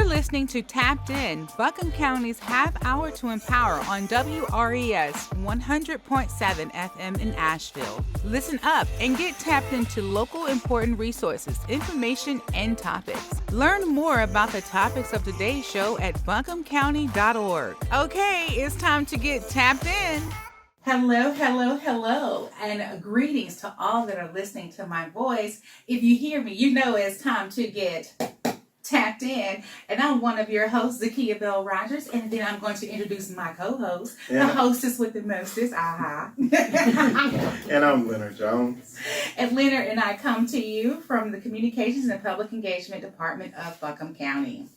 listening to Tapped In, Buncombe County's half hour to empower on WRES 100.7 FM in Asheville. Listen up and get tapped into local important resources, information, and topics. Learn more about the topics of today's show at buncombecounty.org. Okay, it's time to get tapped in. Hello, hello, hello, and greetings to all that are listening to my voice. If you hear me, you know it's time to get tapped in, and I'm one of your hosts, Zakia Bell Rogers, and then I'm going to introduce my co-host, the hostess with the mostest, And I'm Leonard Jones. And Leonard and I come to you from the Communications and Public Engagement Department of Buncombe County.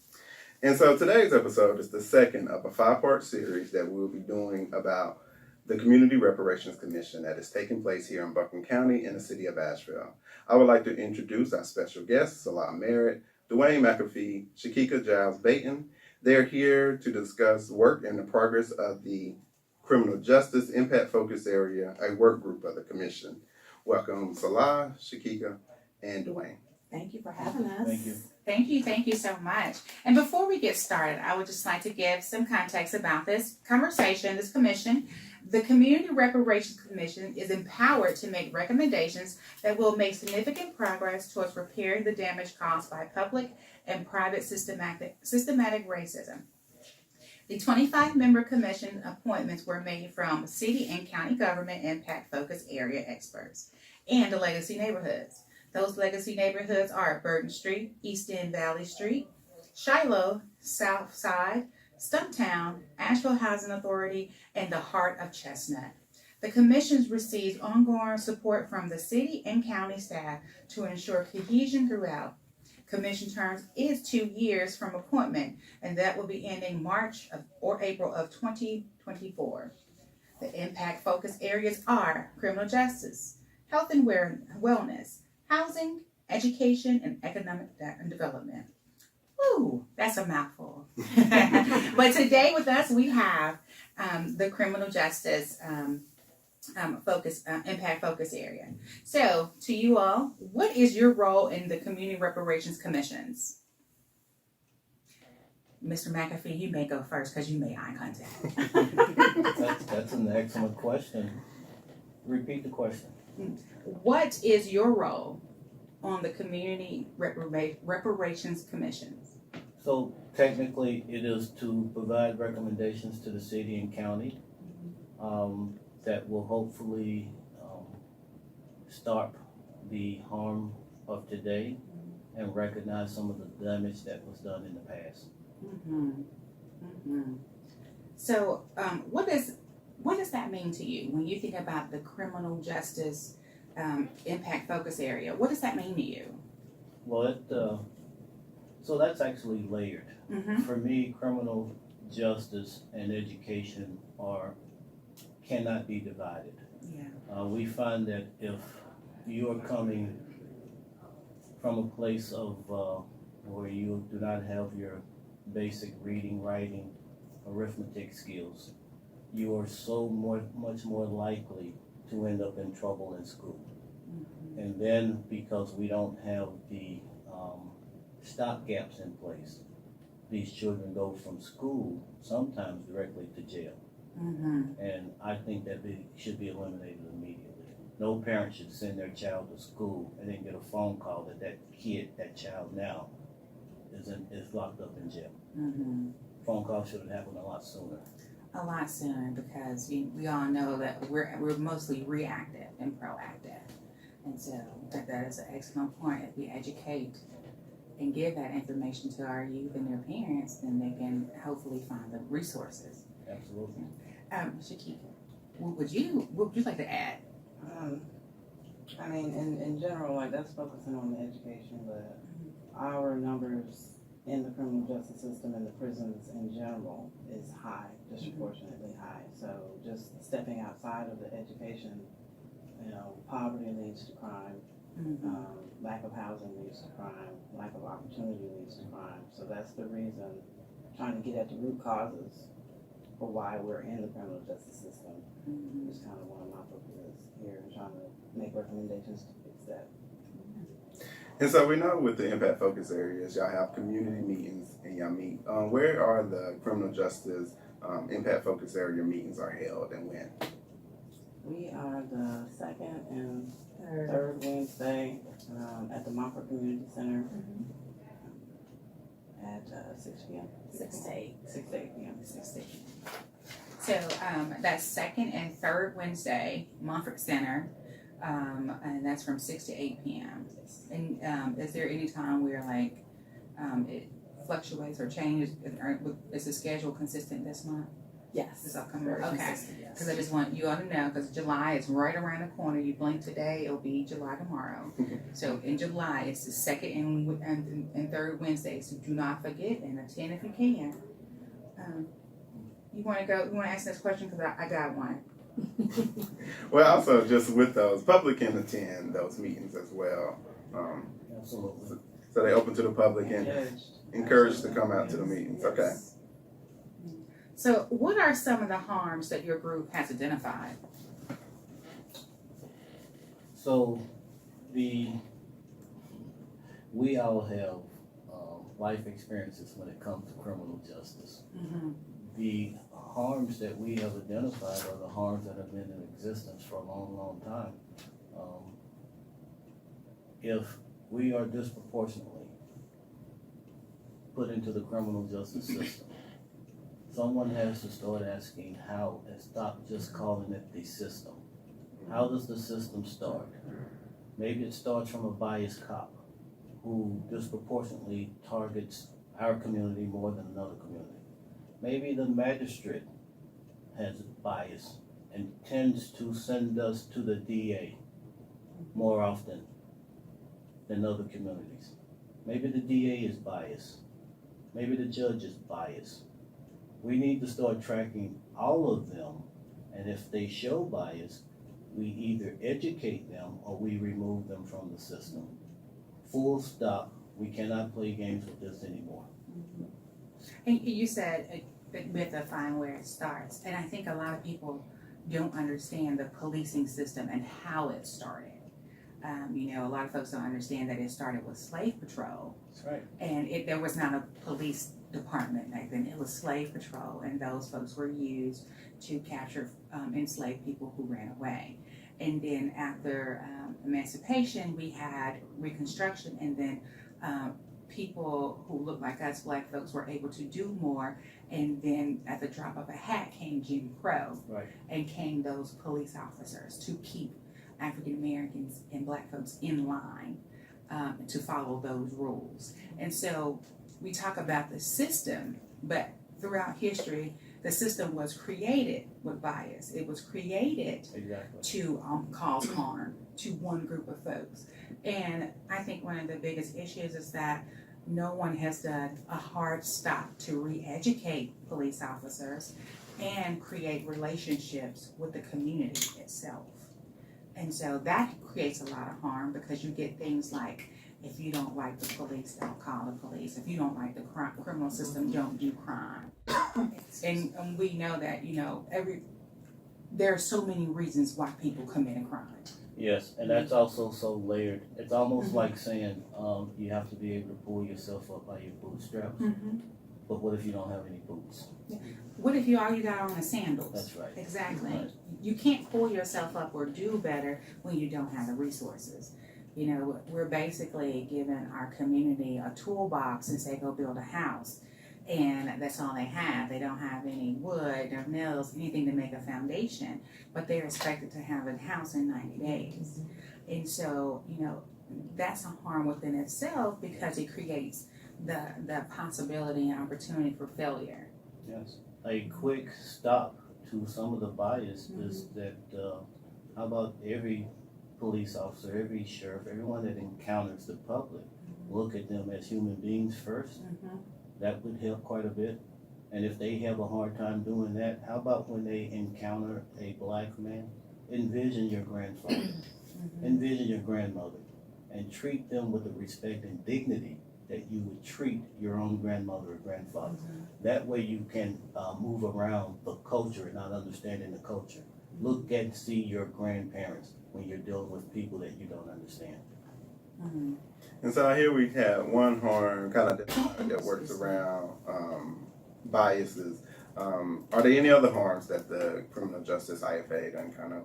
And so today's episode is the second of a 5-part series that we'll be doing about the Community Reparations Commission that is taking place here in Buncombe County in the City of Asheville. I would like to introduce our special guests, Sala Merritt, Dewayne McAfee, Shekiki Jiles-Baten. They're here to discuss work and the progress of the Criminal Justice Impact Focus Area, a work group of the Commission. Welcome, Sala, Shekiki, and Dewayne. Thank you for having us. Thank you. Thank you so much. And before we get started, I would just like to give some context about this conversation, this commission. The Community Reparations Commission is empowered to make recommendations that will make significant progress towards repairing the damage caused by public and private systematic racism. The 25-member commission appointments were made from city and county government impact focus area experts and the legacy neighborhoods. Those legacy neighborhoods are Burton Street, East End Valley Street, Shiloh, South Side, Stumptown, Asheville Housing Authority, and the heart of Chestnut. The commissions received ongoing support from the city and county staff to ensure cohesion throughout. Commission terms is 2 years from appointment, and that will be ending March or April of 2024. The impact focus areas are criminal justice, health and wellness, housing, education, and economic development. Ooh, that's a mouthful. But today with us, we have the criminal justice impact focus area. So, to you all, what is your role in the Community Reparations Commissions? Mr. McAfee, you may go first because you made eye contact. That's an excellent question. Repeat the question. What is your role on the Community Reparations Commissions? So technically, it is to provide recommendations to the city and county that will hopefully stop the harm of today and recognize some of the damage that was done in the past. So, what does that mean to you when you think about the criminal justice impact focus area? What does that mean to you? Well, so that's actually layered. For me, criminal justice and education cannot be divided. Yeah. We find that if you are coming from a place of where you do not have your basic reading, writing, arithmetic skills, you are much more likely to end up in trouble in school. And then because we don't have the stop gaps in place, these children go from school sometimes directly to jail. And I think that they should be eliminated immediately. No parent should send their child to school and then get a phone call that that child now is locked up in jail. Phone call should have happened a lot sooner. A lot sooner, because we all know that we're mostly reactive and proactive. And so that is an excellent point. If we educate and give that information to our youth and their parents, then they can hopefully find the resources. Absolutely. Shekiki, what would you like to add? I mean, in general, like, that's focusing on the education, but our numbers in the criminal justice system and the prisons in general is high, disproportionately high. So just stepping outside of the education, poverty leads to crime. Lack of housing leads to crime, lack of opportunity leads to crime. So that's the reason, trying to get at the root causes for why we're in the criminal justice system is kind of one of my focuses here, and trying to make recommendations to fix that. And so we know with the impact focus areas, y'all have community meetings and y'all meet. Where are the criminal justice impact focus area meetings are held and when? We are the second and third Wednesday at the Montfort Community Center at 6 p.m. 6 to 8. 6 to 8 p.m. 6 to 8. So that's second and third Wednesday, Montfort Center, and that's from 6 to 8 p.m. And is there any time where like it fluctuates or changes? Is the schedule consistent this month? Yes. This upcoming Very month? Okay. consistent, yes. Because I just want you all to know, because July is right around the corner. You blink today, it'll be July tomorrow. So in July, it's the second and third Wednesdays. So do not forget and attend if you can. You want to go? You want to ask this question because I got one. Well, also just with those, public can attend those meetings as well. Absolutely. So they open to the public and encouraged to come out to the meetings. Okay. So what are some of the harms that your group has identified? So we all have life experiences when it comes to criminal justice. Mm-hmm. The harms that we have identified are the harms that have been in existence for a long, long time. If we are disproportionately put into the criminal justice system, someone has to start asking how and stop just calling it the system. How does the system start? Maybe it starts from a biased cop who disproportionately targets our community more than another community. Maybe the magistrate has bias and tends to send us to the DA more often than other communities. Maybe the DA is biased. Maybe the judge is biased. We need to start tracking all of them, and if they show bias, we either educate them or we remove them from the system. Full stop. We cannot play games with this anymore. And you said we have to find where it starts, and I think a lot of people don't understand the policing system and how it started. A lot of folks don't understand that it started with slave patrol. That's right. And there was not a police department back then. It was slave patrol, and those folks were used to capture enslaved people who ran away. And then after emancipation, we had Reconstruction, and then people who looked like us, black folks, were able to do more. And then at the drop of a hat came Jim Crow, Right. and came those police officers to keep African Americans and black folks in line to follow those rules. And so we talk about the system, but throughout history, the system was created with bias. It was created Exactly. to cause harm to one group of folks. And I think one of the biggest issues is that no one has done a hard stop to re-educate police officers and create relationships with the community itself. And so that creates a lot of harm, because you get things like, if you don't like the police, don't call the police. If you don't like the criminal system, don't do crime. And we know that, there are so many reasons why people commit a crime. Yes, and that's also so layered. It's almost like saying you have to be able to pull yourself up by your bootstraps. But what if you don't have any boots? What if all you got on is sandals? That's right. Exactly. Right. You can't pull yourself up or do better when you don't have the resources. We're basically giving our community a toolbox and say, go build a house. And that's all they have. They don't have any wood or nails, anything to make a foundation, but they're expected to have a house in 90 days. And so, that's a harm within itself, because it creates the possibility and opportunity for failure. Yes. A quick stop to some of the bias is that how about every police officer, every sheriff, everyone that encounters the public, look at them as human beings first? That would help quite a bit. And if they have a hard time doing that, how about when they encounter a black man? Envision your grandfather, envision your grandmother, and treat them with the respect and dignity that you would treat your own grandmother or grandfather. That way you can move around the culture and not understanding the culture. Look and see your grandparents when you're dealing with people that you don't understand. Mhm. And so here we have one harm kind of that works around biases. Are there any other harms that the criminal justice IFA done kind of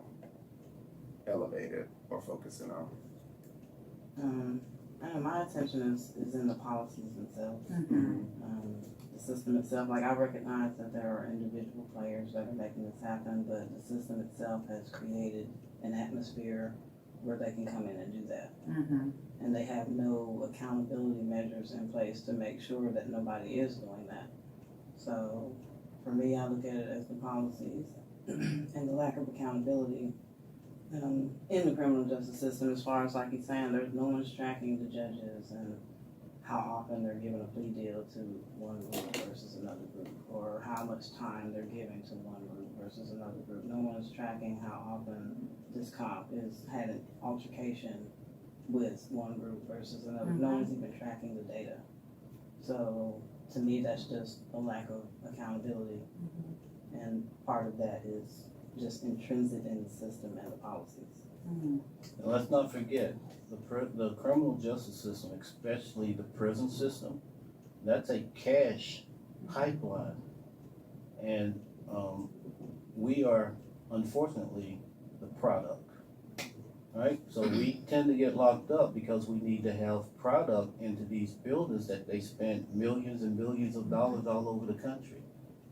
elevated or focusing on? I know my attention is in the policies themselves. Mhm. The system itself, like I recognize that there are individual players that are making this happen, but the system itself has created an atmosphere where they can come in and do that. Mhm. And they have no accountability measures in place to make sure that nobody is doing that. So for me, I look at it as the policies and the lack of accountability in the criminal justice system, as far as like he's saying, there's no one's tracking the judges and how often they're giving a plea deal to one group versus another group, or how much time they're giving to one group versus another group. No one's tracking how often this cop has had an altercation with one group versus another. No one's even tracking the data. So to me, that's just a lack of accountability, and part of that is just intrinsic in the system and the policies. Mhm. And let's not forget, the criminal justice system, especially the prison system, that's a cash pipeline. And we are, unfortunately, the product, right? So we tend to get locked up because we need to have product into these buildings that they spent millions and millions of dollars all over the country.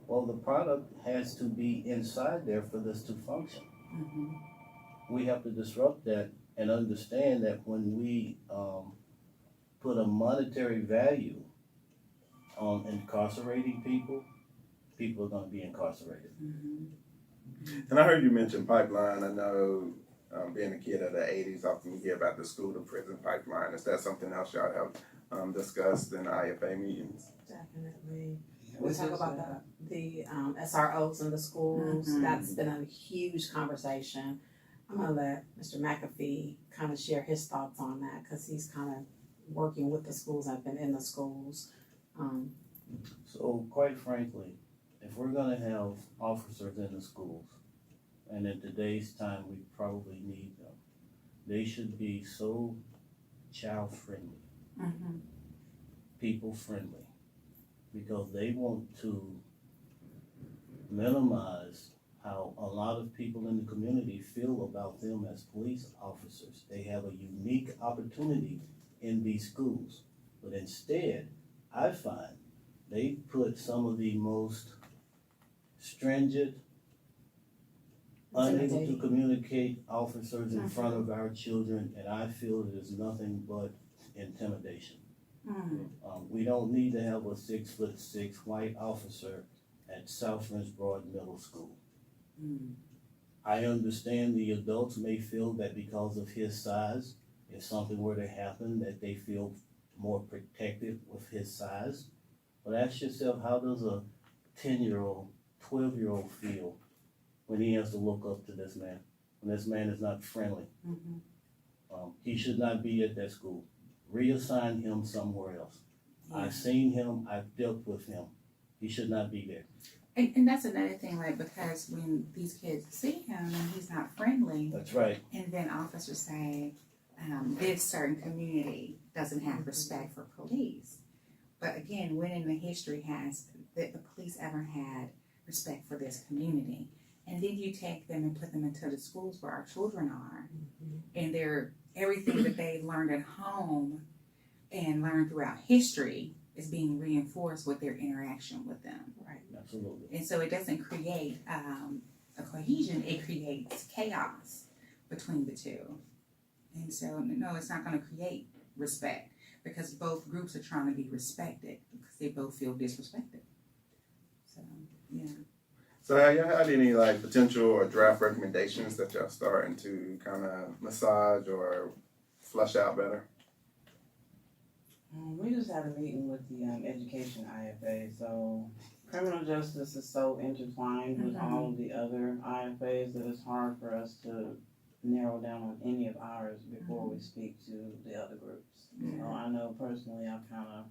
Well, the product has to be inside there for this to function. Mhm. We have to disrupt that and understand that when we put a monetary value on incarcerating people, people are going to be incarcerated. Mhm. And I heard you mention pipeline. I know being a kid of the 80s, often you hear about the school to prison pipeline. Is that something else y'all have discussed in IFA meetings? Definitely. We talk about the SROs in the schools. Mhm. That's been a huge conversation. I'm gonna let Mr. McAfee kind of share his thoughts on that because he's kind of working with the schools. I've been in the schools. So quite frankly, if we're going to have officers in the schools, and in today's time we probably need them, they should be so child friendly, Mhm. people friendly, because they want to minimize how a lot of people in the community feel about them as police officers. They have a unique opportunity in these schools, but instead, I find they put some of the most stringent, unable to Intimidating. communicate officers in front of our children, and I feel it is nothing but intimidation. Mhm. We don't need to have a 6'6" white officer at South French Broad Middle School. Mhm. I understand the adults may feel that because of his size, if something were to happen, that they feel more protected with his size. But ask yourself, how does a 10-year-old, 12-year-old feel when he has to look up to this man, when this man is not friendly? Mhm. He should not be at that school. Reassign him somewhere else. Yeah. I've seen him, I've dealt with him. He should not be there. And that's another thing, like, because when these kids see him and he's not friendly, That's right. and then officers say, this certain community doesn't have respect for police. But again, when in the history has that the police ever had respect for this community? And then you take them and put them into the schools where our children are, and they're everything that they learned at home and learned throughout history is being reinforced with their interaction with them. Right. Absolutely. And so it doesn't create a cohesion, it creates chaos between the two. And so, no, it's not going to create respect because both groups are trying to be respected because they both feel disrespected. So, yeah. So have y'all had any like potential or draft recommendations that y'all starting to kind of massage or flush out better? We just had a meeting with the education IFA. So criminal justice is so intertwined with all of the other IFAs that it's hard for us to narrow down on any of ours before we speak to the other groups. So I know personally I've kind of,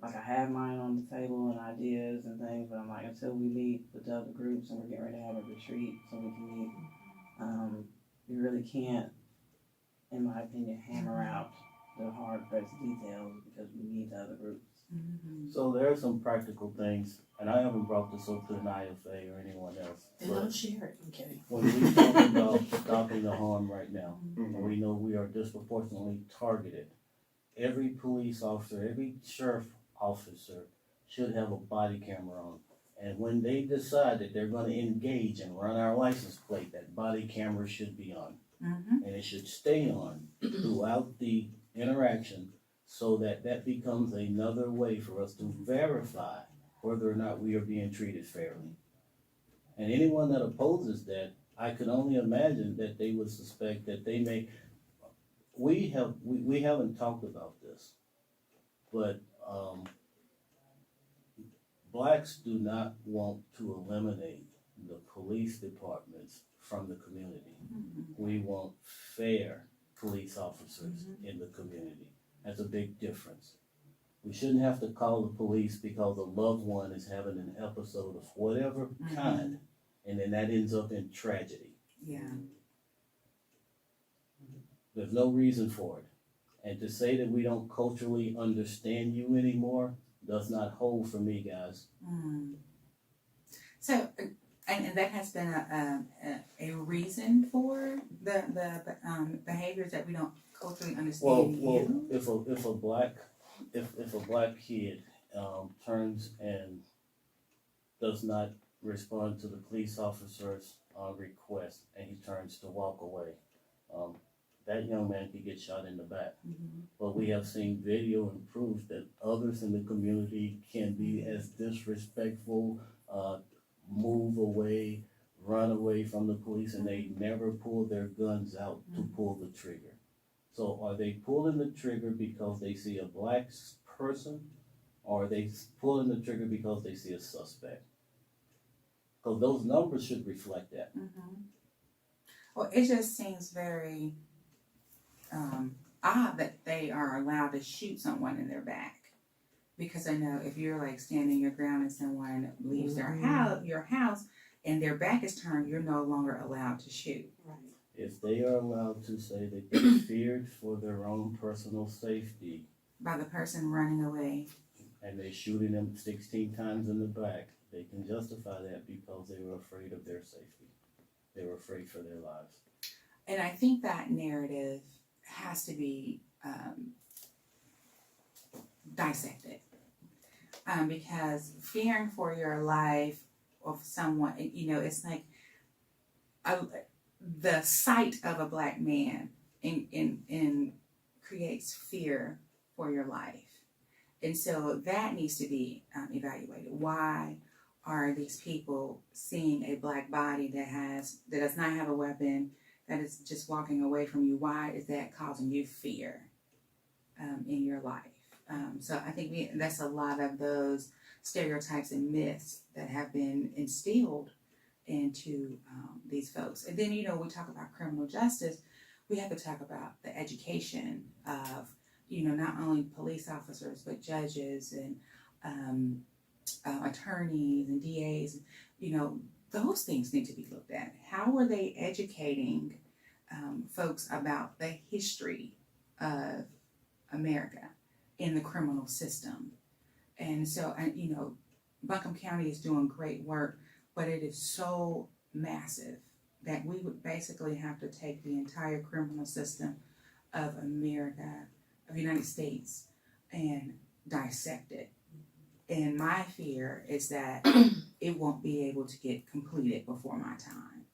like I have mine on the table and ideas and things, but I'm like, until we meet with the other groups and we're getting ready to have a retreat so we can meet, we really can't, in my opinion, hammer out the hard pressed details because we need the other groups. Mhm. So there are some practical things, and I haven't brought this up to an IFA or anyone else. Then But don't share it, I'm kidding. when we talk about stopping the harm right now, Mhm. and we know we are disproportionately targeted, every police officer, every sheriff officer should have a body camera on. And when they decide that they're gonna engage and run our license plate, that body camera should be on. Mhm. And it should stay on throughout the interaction so that that becomes another way for us to verify whether or not we are being treated fairly. And anyone that opposes that, I could only imagine that they would suspect that they may, we haven't talked about this, but, blacks do not want to eliminate the police departments from the community. Mhm. We want fair police officers in the community. That's a big difference. We shouldn't have to call the police because a loved one is having an episode of whatever kind, and then that ends up in tragedy. Yeah. There's no reason for it. And to say that we don't culturally understand you anymore does not hold for me, guys. Mm. So, and that has been a reason for the behaviors that we don't culturally understand you. If a black kid turns and does not respond to the police officer's request and he turns to walk away, that young man could get shot in the back. Mhm. But we have seen video and proof that others in the community can be as disrespectful, move away, run away from the police, and they never pull their guns out to pull the trigger. So are they pulling the trigger because they see a black person, or are they pulling the trigger because they see a suspect? Because those numbers should reflect that. Mhm. Well, it just seems very odd that they are allowed to shoot someone in their back, because I know if you're like standing your ground and someone leaves their your house and their back is turned, you're no longer allowed to shoot. Right. If they are allowed to say that they're feared for their own personal safety, By the person running away. and they shooting them 16 times in the back, they can justify that because they were afraid of their safety. They were afraid for their lives. And I think that narrative has to be dissected. Because fearing for your life of someone, it's like the sight of a black man in creates fear for your life. And so that needs to be evaluated. Why are these people seeing a black body that does not have a weapon, that is just walking away from you? Why is that causing you fear in your life? So I think that's a lot of those stereotypes and myths that have been instilled into these folks. And then, we talk about criminal justice, we have to talk about the education of, not only police officers, but judges and attorneys and DAs. Those things need to be looked at. How are they educating folks about the history of America in the criminal system? And so, Buncombe County is doing great work, but it is so massive that we would basically have to take the entire criminal system of America, of the United States, and dissect it. And my fear is that it won't be able to get completed before my time.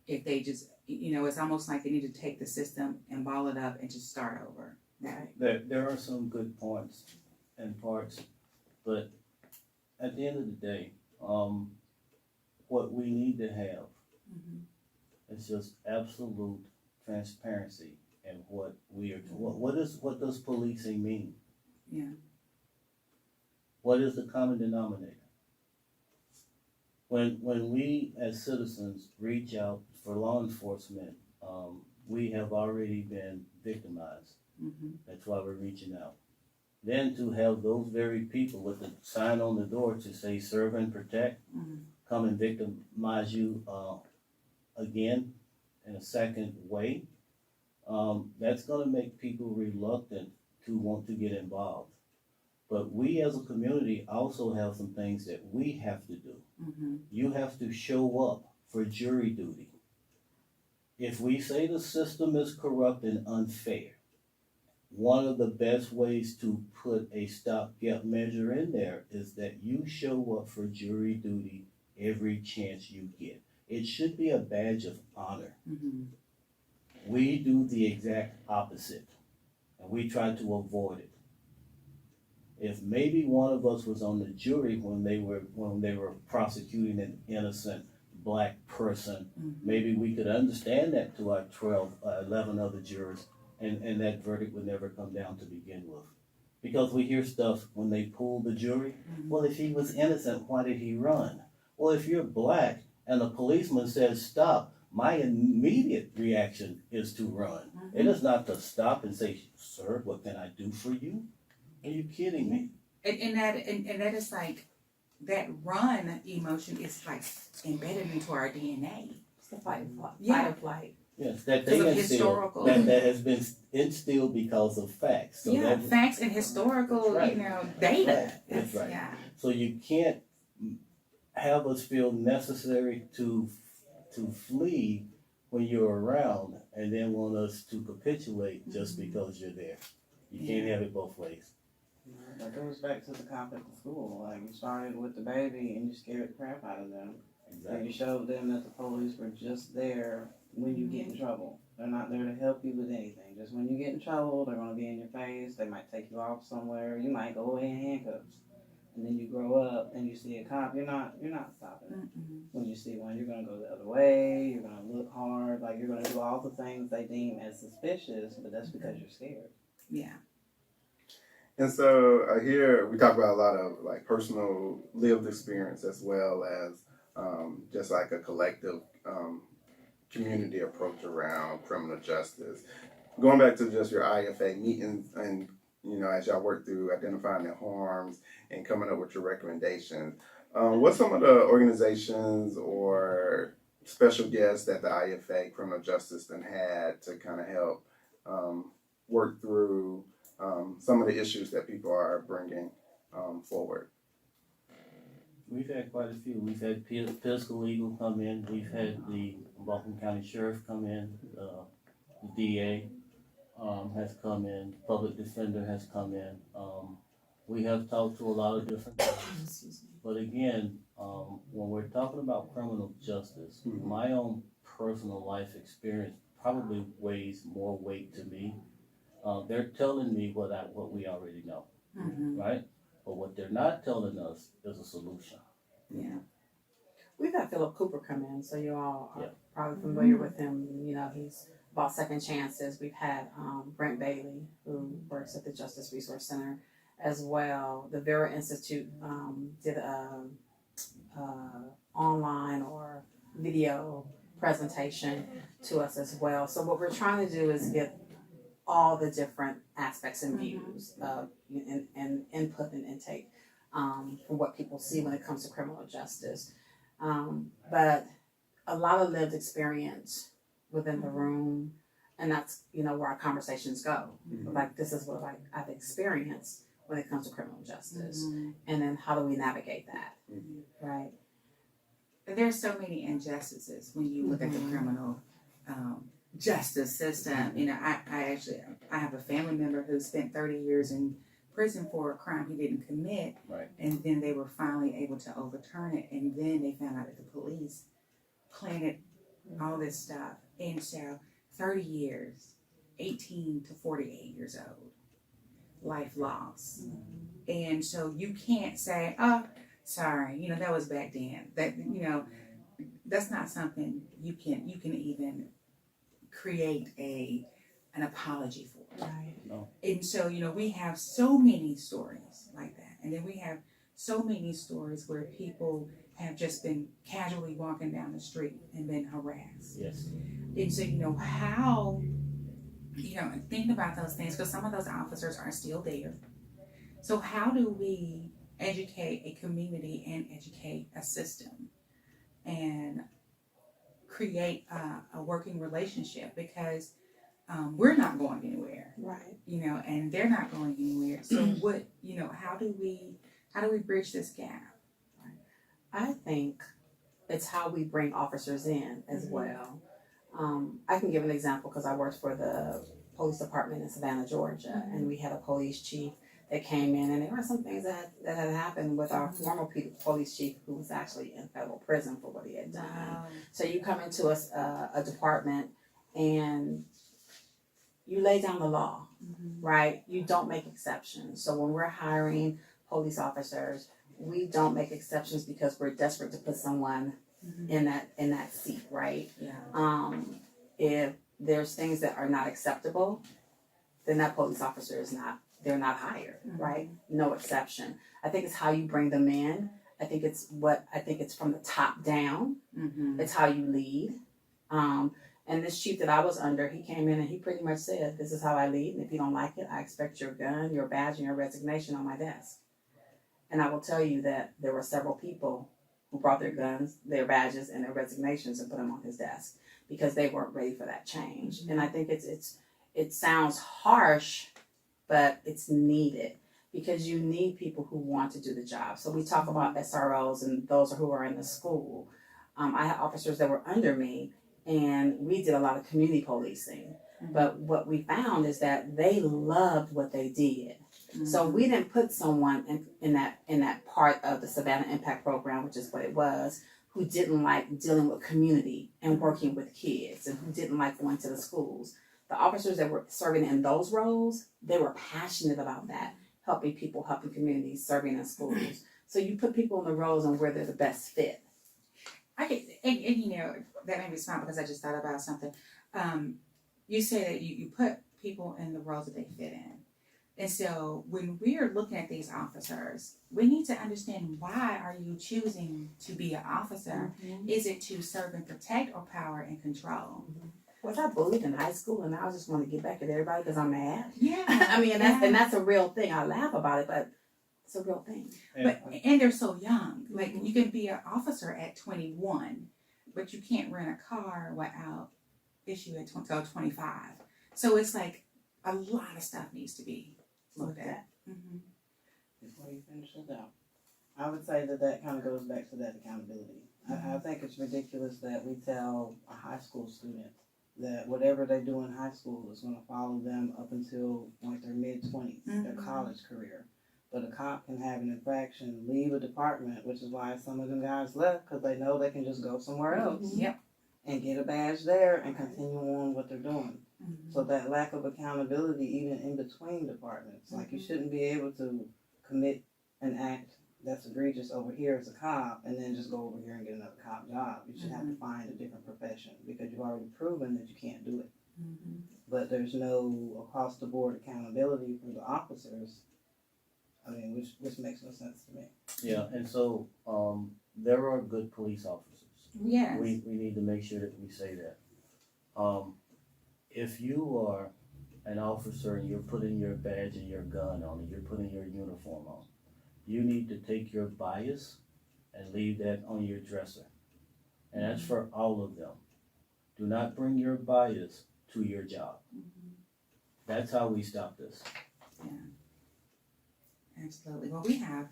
If they just, it's almost like they need to take the system and ball it up and just start over. Right? There are some good points and parts, but at the end of the day, what we need to have is just absolute transparency in what we are doing. What does policing mean? Yeah. What is the common denominator? When we as citizens reach out for law enforcement, we have already been victimized. That's why we're reaching out. Then to have those very people with the sign on the door to say serve and protect, come and victimize you again in a second way, that's going to make people reluctant to want to get involved. But we as a community also have some things that we have to do. Mm-hmm. You have to show up for jury duty. If we say the system is corrupt and unfair, one of the best ways to put a stopgap measure in there is that you show up for jury duty every chance you get. It should be a badge of honor. Mm-hmm. We do the exact opposite, and we try to avoid it. If maybe one of us was on the jury when they were prosecuting an innocent black person, Mm-hmm. maybe we could understand that to our 11 other jurors, and that verdict would never come down to begin with. Because we hear stuff when they pull the jury, Mm-hmm. well, if he was innocent, why did he run? Well, if you're black and a policeman says stop, my immediate reaction is to run. Mm-hmm. It is not to stop and say, sir, what can I do for you? Are you kidding me? And that is like, that run emotion is like embedded into our DNA. It's the fight or flight. Yeah. Fight or flight. Yes, that Because they of instill, historical. that has been instilled because of facts. So Yeah, that, facts and historical, Right. Data. Right. That's right. Yeah. so you can't have us feel necessary to flee when you're around and then want us to capitulate just because you're there. You can't have it both ways. That goes back to the cop at the school. Like, you started with the baby and you scared the crap out of them. And you showed them that the police were just there when you get in trouble. They're not there to help you with anything. Just when you get in trouble, they're going to be in your face. They might take you off somewhere. You might go away in handcuffs. And then you grow up and you see a cop. You're not stopping. Mm-mm. When you see one, you're going to go the other way. You're going to look hard. Like, you're going to do all the things they deem as suspicious, but that's because you're scared. Yeah. And so here we talk about a lot of like personal lived experience as well as just like a collective community approach around criminal justice. Going back to just your IFA meetings and, you know, as y'all work through identifying the harms and coming up with your recommendations, what's some of the organizations or special guests that the IFA criminal justice then had to kind of help work through some of the issues that people are bringing forward? We've had quite a few. We've had Fiscal Legal come in. We've had the Buncombe County Sheriff come in. The DA has come in. Public Defender has come in. We have talked to a lot of different things. Excuse me. But again, when we're talking about criminal justice, my own personal life experience probably weighs more weight to me. They're telling me what we already know, Mm-hmm. right? But what they're not telling us is a solution. Yeah. We've had Philip Cooper come in, so you all are Yeah. probably familiar with him. You know, he's about second chances. We've had Brent Bailey, who works at the Justice Resource Center as well. The Vera Institute did a online or video presentation to us as well. So what we're trying to do is get all the different aspects and views of and input and intake from what people see when it comes to criminal justice. But a lot of lived experience within the room, and that's, you know, where our conversations go. Like, this is what I've experienced when it comes to criminal justice, and then how do we navigate that, right? There's so many injustices when you look at the criminal justice system. You know, I have a family member who spent 30 years in prison for a crime he didn't commit, Right. and then they were finally able to overturn it, and then they found out that the police planted all this stuff. And so 30 years, 18 to 48 years old, life lost. And so you can't say, oh, sorry, you know, that was back then. That, you know, that's not something you can even create an apology for. Right. No. And so, you know, we have so many stories like that. And then we have so many stories where people have just been casually walking down the street and been harassed. Yes. And so, you know, how, you know, thinking about those things, because some of those officers are still there. So how do we educate a community and educate a system and create a working relationship? Because we're not going anywhere, Right. and they're not going anywhere. So what, how do we bridge this gap? I think it's how we bring officers in as Mhm. well. I can give an example because I worked for the police department in Savannah, Georgia, and we had a police chief that came in, and there were some things that had happened with our former police chief, who was actually in federal prison for what he had done. Wow. So you come into a department and you lay down the law, right? You don't make exceptions. So when we're hiring police officers, we don't make exceptions because we're desperate to put someone in that seat, right? Yeah. If there's things that are not acceptable, then that police officer they're not hired, right? No exception. I think it's how you bring them in. I think it's from the top down. It's how you lead. And this chief that I was under, he came in and he pretty much said, "This is how I lead, and if you don't like it, I expect your gun, your badge, and your resignation on my desk." And I will tell you that there were several people who brought their guns, their badges, and their resignations and put them on his desk because they weren't ready for that change. And I think it sounds harsh, but it's needed because you need people who want to do the job. So we talk about SROs and those who are in the school. I had officers that were under me, and we did a lot of community policing. But what we found is that they loved what they did. So we didn't put someone in that part of the Savannah Impact Program, which is what it was, who didn't like dealing with community and working with kids, and who didn't like going to the schools. The officers that were serving in those roles, they were passionate about that, helping people, helping communities, serving in schools. So you put people in the roles and where they're the best fit. And that made me smile because I just thought about something. You say that you put people in the roles that they fit in. And so when we are looking at these officers, we need to understand, why are you choosing to be an officer? Is it to serve and protect, or power and control? Was I bullied in high school and I just want to get back at everybody because I'm mad? Yeah. I mean, that's a real thing. I laugh about it, but it's a real thing. And they're so young. Like, you can be an officer at 21, but you can't rent a car without issue at 25. So it's like a lot of stuff needs to be looked at. Before you finish it out, I would say that kind of goes back to that accountability. I think it's ridiculous that we tell a high school student that whatever they do in high school is going to follow them up until like their mid-20s, their college career. But a cop can have an infraction, leave a department, which is why some of them guys left, because they know they can just go somewhere else and get a badge there and continue on what they're doing. So that lack of accountability, even in between departments, like you shouldn't be able to commit an act that's egregious over here as a cop and then just go over here and get another cop job. You should have to find a different profession because you've already proven that you can't do it. But there's no across the board accountability for the officers. I mean, which makes no sense to me. Yeah, and so there are good police officers. Yes. We need to make sure that we say that. If you are an officer and you're putting your badge and your gun on and you're putting your uniform on, you need to take your bias and leave that on your dresser. And that's for all of them. Do not bring your bias to your job. That's how we stop this. Yeah. Absolutely. Well, we have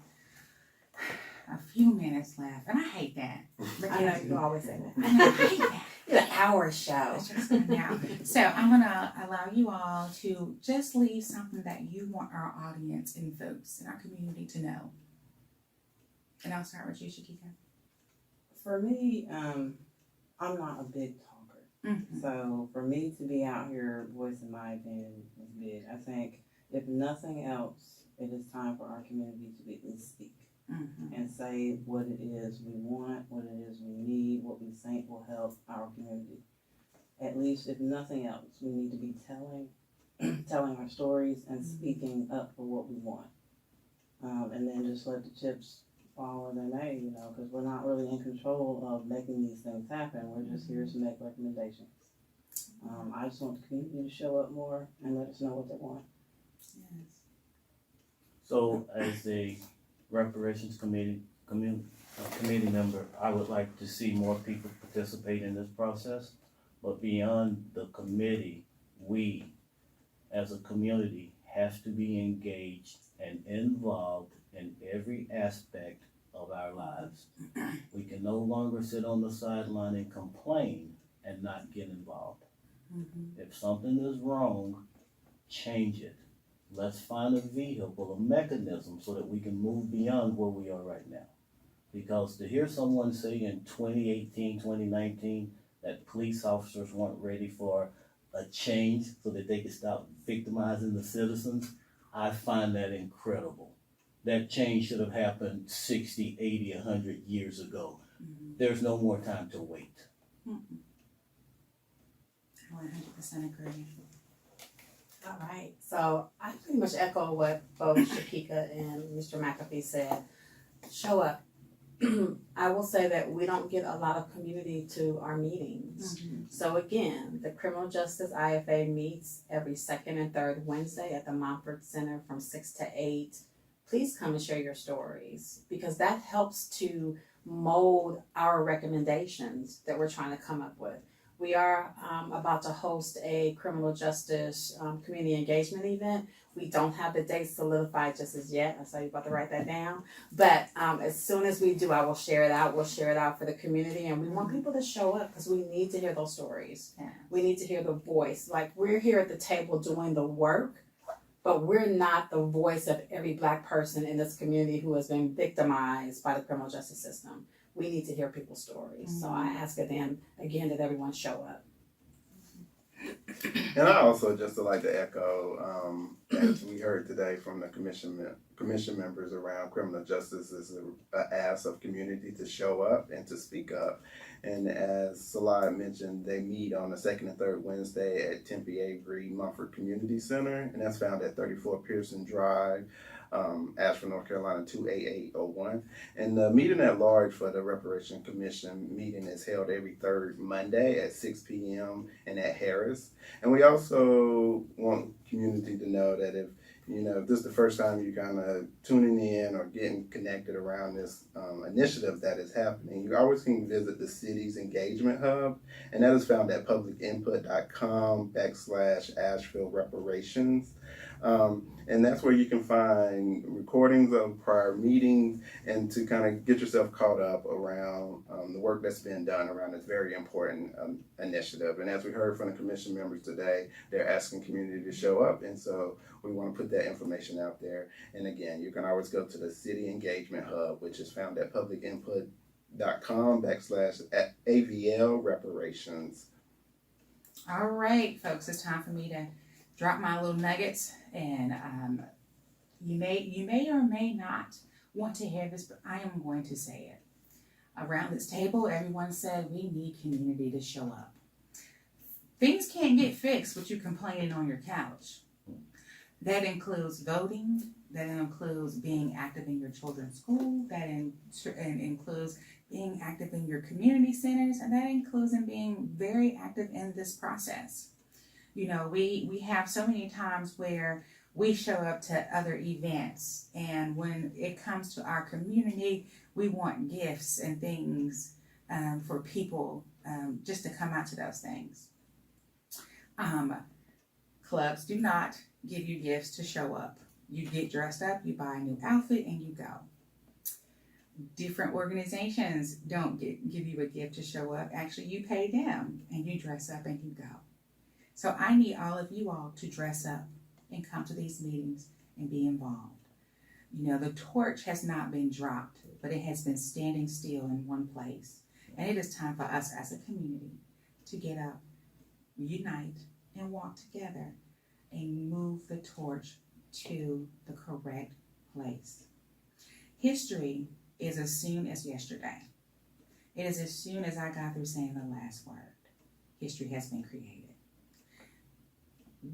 a few minutes left, and I hate that. I know you always say that. I hate that. It's an hour show. It's just now. So I'm gonna allow you all to just leave something that you want our audience and folks in our community to know. And I'll start with you, Shekiki. For me, I'm not a big talker. So for me to be out here voicing my opinion is big. I think if nothing else, it is time for our community to at least speak and say what it is we want, what it is we need, what we think will help our community. At least, if nothing else, we need to be telling our stories and speaking up for what we want. And then just let the chips fall where they may, because we're not really in control of making these things happen. We're just here to make recommendations. I just want the community to show up more and let us know what they want. Yes. So as a reparations committee member, I would like to see more people participate in this process. But beyond the committee, we as a community have to be engaged and involved in every aspect of our lives. We can no longer sit on the sideline and complain and not get involved. If something is wrong, change it. Let's find a vehicle, a mechanism, so that we can move beyond where we are right now. Because to hear someone say in 2018, 2019, that police officers weren't ready for a change so that they could stop victimizing the citizens, I find that incredible. That change should have happened 60, 80, 100 years ago. There's no more time to wait. I 100% agree. All right, so I pretty much echo what both Shekika and Mr. McAfee said. Show up. I will say that we don't get a lot of community to our meetings. So again, the Criminal Justice IFA meets every second and third Wednesday at the Montfort Center from 6 to 8. Please come and share your stories, because that helps to mold our recommendations that we're trying to come up with. We are about to host a criminal justice community engagement event. We don't have the date solidified just as yet. I saw you about to write that down. But as soon as we do, I will share it out. We'll share it out for the community. And we want people to show up because we need to hear those stories. Yeah. We need to hear the voice. Like, we're here at the table doing the work, but we're not the voice of every Black person in this community who has been victimized by the criminal justice system. We need to hear people's stories. So I ask again that everyone show up. And I also just would like to echo, as we heard today from the commission members around criminal justice, is an ask of community to show up and to speak up. And as Sala mentioned, they meet on the second and third Wednesday at Tempe Avery Mumford Community Center, and that's found at 34 Pearson Drive, Asheville, North Carolina 28801. And the meeting at large for the Reparations Commission meeting is held every third Monday at 6 p.m. and at Harris. And we also want community to know that if this is the first time you're kind of tuning in or getting connected around this initiative that is happening, you always can visit the city's engagement hub, and that is found at publicinput.com/Asheville Reparations. And that's where you can find recordings of prior meetings and to kind of get yourself caught up around the work that's been done around this very important initiative. And as we heard from the commission members today, they're asking community to show up. And so we want to put that information out there. And again, you can always go to the City Engagement Hub, which is found at publicinput.com/AVL Reparations. All right, folks, it's time for me to drop my little nuggets, and you may or may not want to hear this, but I am going to say it. Around this table, everyone said we need community to show up. Things can't get fixed with you complaining on your couch. That includes voting, that includes being active in your children's school, that includes being active in your community centers, and that includes in being very active in this process. We have so many times where we show up to other events, and when it comes to our community, we want gifts and things for people just to come out to those things. Clubs do not give you gifts to show up. You get dressed up, you buy a new outfit, and you go. Different organizations don't give you a gift to show up. Actually, you pay them, and you dress up, and you go. So I need all of you all to dress up and come to these meetings and be involved. The torch has not been dropped, but it has been standing still in one place. And it is time for us as a community to get up, unite, and walk together and move the torch to the correct place. History is as soon as yesterday. It is as soon as I got through saying the last word. History has been created.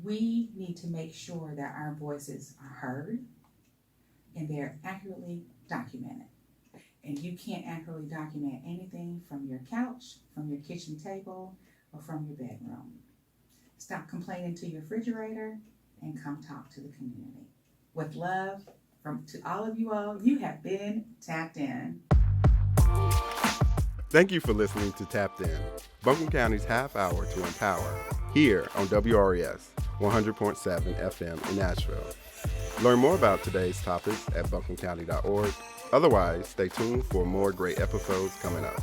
We need to make sure that our voices are heard and they're accurately documented. And you can't accurately document anything from your couch, from your kitchen table, or from your bedroom. Stop complaining to your refrigerator and come talk to the community. With love to all of you all, you have been tapped in. Thank you for listening to Tapped In, Buncombe County's half hour to empower, here on WRES 100.7 FM in Asheville. Learn more about today's topics at buncombecounty.org. Otherwise, stay tuned for more great episodes coming up.